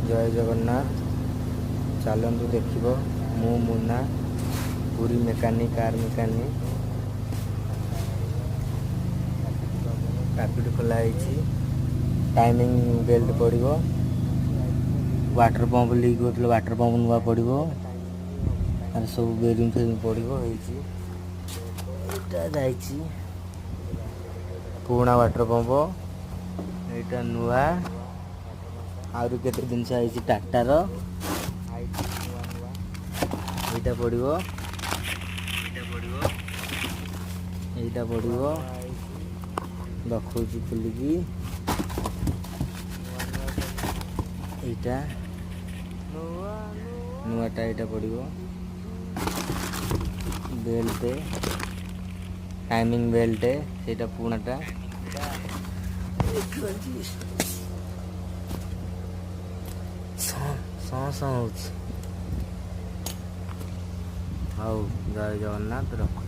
जय जगन्नाथ चलतु देखिब मु मुन्ना पूरी मेकानिक कार मेकानिक कैपिट खोला टाइमिंग बेल्ट पड़ो वाटर पंप लीक होता वाटर पंप नुआ पड़ो सब बेरिंग फेरिंग पड़ो पुराना वाटर पंप यहाँ नुआ आउरी केते जिनस आई टाटार यहाँ पड़ो यहाँ पड़ो देखो खुलिकी यहाँ नुआटा यहाँ पड़ो बेल्ट टाइमिंग बेल्ट से पुरानाटा हाँ जय जगन्नाथ रख।